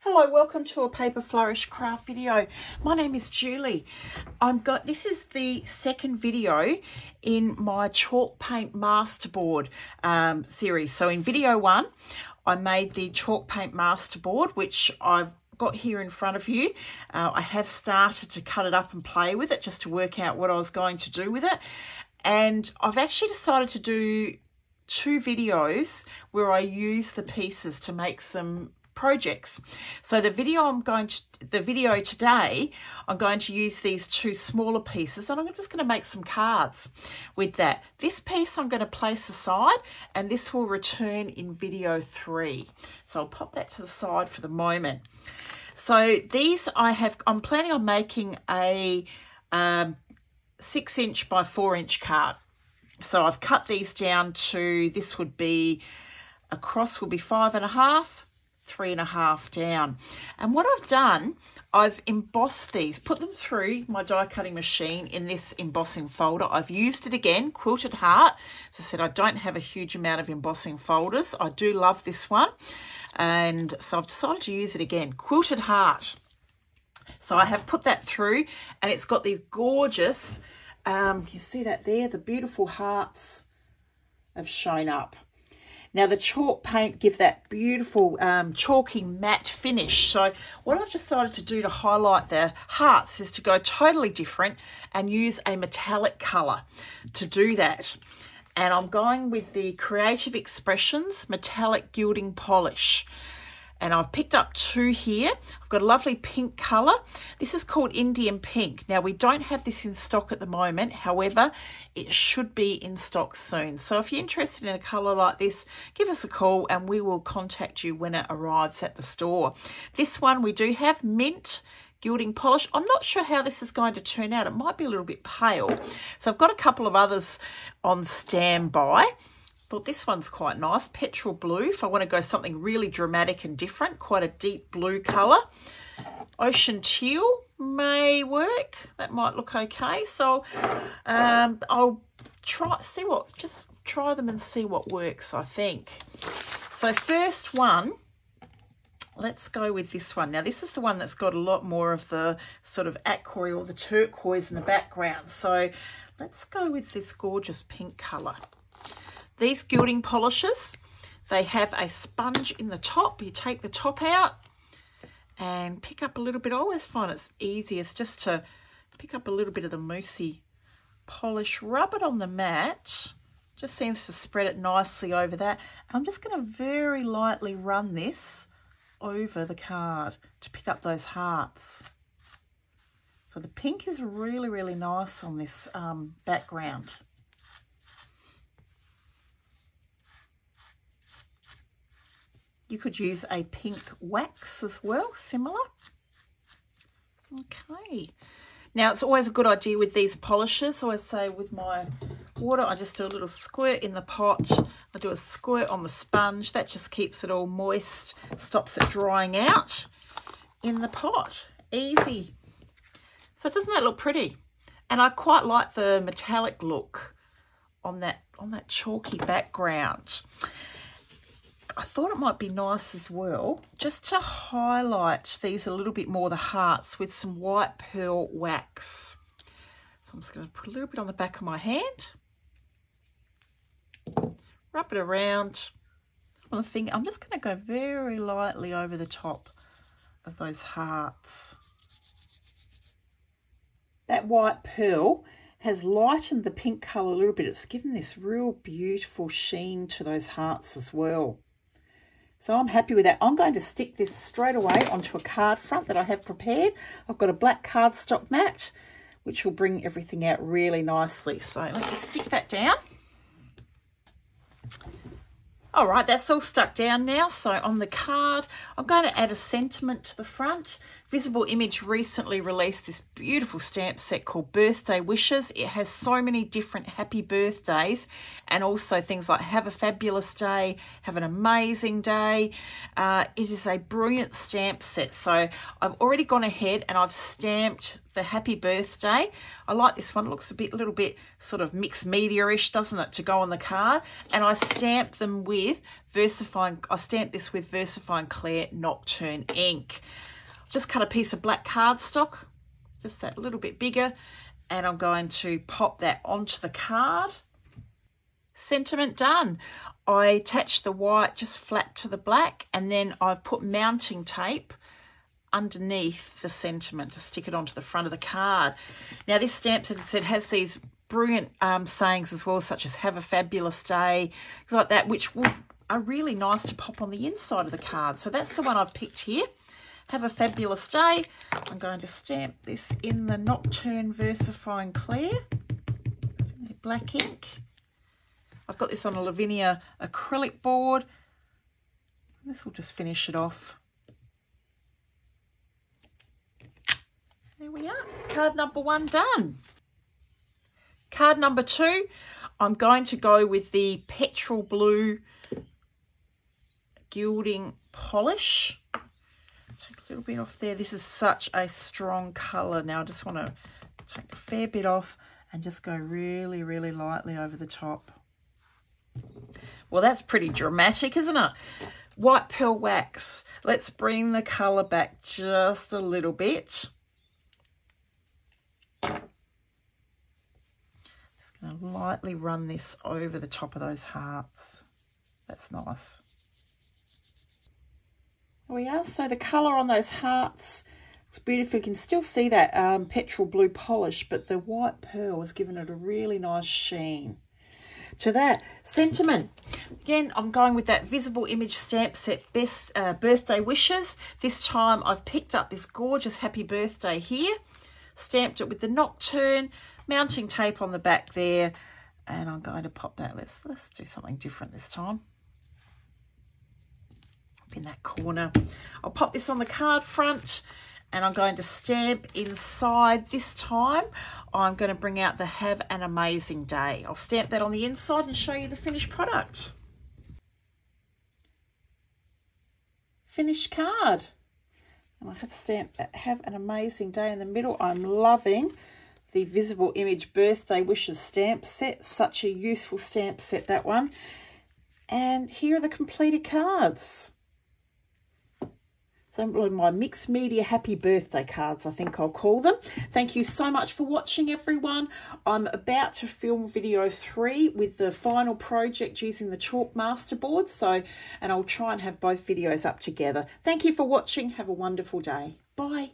Hello, welcome to a Paper Flourish craft video. My name is Julie. This is the second video in my Chalk Paint Masterboard series. So in video one, I made the Chalk Paint Masterboard, which I've got here in front of you. I have started to cut it up and play with it just to work out what I was going to do with it. And I've actually decided to do two videos where I use the pieces to make some projects. So the video today, I'm going to use these two smaller pieces and I'm just going to make some cards with that. This piece I'm going to place aside and this will return in video 3. So I'll pop that to the side for the moment. So these I'm planning on making a 6" by 4" card. So I've cut these down to, this would be, across will be 5.5, 3.5 down. And what I've done, I've embossed these, put them through my die cutting machine in this embossing folder. I've used it again, Quilted Heart. As I said, I don't have a huge amount of embossing folders. I do love this one. And so I've decided to use it again, Quilted Heart. So I have put that through and it's got these gorgeous, you see that there, the beautiful hearts have shown up. Now the chalk paint give that beautiful chalky matte finish. So what I've decided to do to highlight the hearts is to go totally different and use a metallic colour to do that. And I'm going with the Creative Expressions Metallic Gilding Polish. And I've picked up 2 here. I've got a lovely pink colour. This is called Indian Pink. Now, we don't have this in stock at the moment. However, it should be in stock soon. So if you're interested in a colour like this, give us a call and we will contact you when it arrives at the store. This one, we do have Mint Gilding Polish. I'm not sure how this is going to turn out. It might be a little bit pale. So I've got a couple of others on standby. Thought this one's quite nice, Petrol Blue, if I want to go something really dramatic and different, quite a deep blue colour. Ocean Teal may work, that might look okay. So I'll just try them and see what works, I think. So first one, let's go with this one. Now this is the one that's got a lot more of the sort of aqua or the turquoise in the background. So let's go with this gorgeous pink colour. These gilding polishes, they have a sponge in the top. You take the top out and pick up a little bit. I always find it's easiest just to pick up a little bit of the moussey polish, rub it on the mat. Just seems to spread it nicely over that. And I'm just going to very lightly run this over the card to pick up those hearts. So the pink is really, really nice on this background. You could use a pink wax as well, similar. Okay. Now, it's always a good idea with these polishes. I say with my water, I just do a little squirt in the pot. I do a squirt on the sponge. That just keeps it all moist, stops it drying out in the pot. Easy. So doesn't that look pretty? And I quite like the metallic look on that chalky background. I thought it might be nice as well, just to highlight these a little bit more, the hearts, with some white pearl wax. So I'm just going to put a little bit on the back of my hand. Rub it around on the finger. I'm just going to go very lightly over the top of those hearts. That white pearl has lightened the pink colour a little bit. It's given this real beautiful sheen to those hearts as well. So I'm happy with that. I'm going to stick this straight away onto a card front that I have prepared. I've got a black cardstock mat, which will bring everything out really nicely. So let me stick that down. All right, that's all stuck down now. So on the card, I'm going to add a sentiment to the front. Visible Image recently released this beautiful stamp set called Birthday Wishes. It has so many different happy birthdays and also things like have a fabulous day, have an amazing day. It is a brilliant stamp set. So I've already gone ahead and I've stamped the happy birthday. I like this one. It looks a little bit sort of mixed media-ish, doesn't it, to go on the card. And I stamped them with Versafine. I stamped this with Versafine Clair Nocturne ink. Just cut a piece of black cardstock, just that little bit bigger, and I'm going to pop that onto the card. Sentiment done. I attached the white just flat to the black, and then I've put mounting tape underneath the sentiment to stick it onto the front of the card. Now this stamp set has these brilliant sayings as well, such as have a fabulous day, things like that, which are really nice to pop on the inside of the card. So that's the one I've picked here. Have a fabulous day. I'm going to stamp this in the Nocturne Versafine Clair, black ink. I've got this on a Lavinia acrylic board. This will just finish it off. There we are. Card number 1 done. Card number 2, I'm going to go with the Petrol Blue Gilding Polish. Take a little bit off there. This is such a strong colour. Now I just want to take a fair bit off and just go really, really lightly over the top. Well, that's pretty dramatic, isn't it? White pearl wax. Let's bring the colour back just a little bit. Just going to lightly run this over the top of those hearts. That's nice. There we are. So the colour on those hearts looks beautiful. You can still see that petrol blue polish, but the white pearl has given it a really nice sheen. To that, sentiment. Again, I'm going with that Visible Image stamp set, Best Birthday Wishes. This time I've picked up this gorgeous happy birthday here, stamped it with the Nocturne, mounting tape on the back there, and I'm going to pop that. Let's do something different this time. In that corner. I'll pop this on the card front and I'm going to stamp inside. This time I'm going to bring out the have an amazing day. I'll stamp that on the inside and show you the finished product. Finished card. And I have stamped that have an amazing day in the middle. I'm loving the Visible Image Birthday Wishes stamp set. Such a useful stamp set, that one. And here are the completed cards. So my mixed media happy birthday cards, I think I'll call them. Thank you so much for watching, everyone. I'm about to film video 3 with the final project using the Chalk Masterboard. And I'll try and have both videos up together. Thank you for watching. Have a wonderful day. Bye.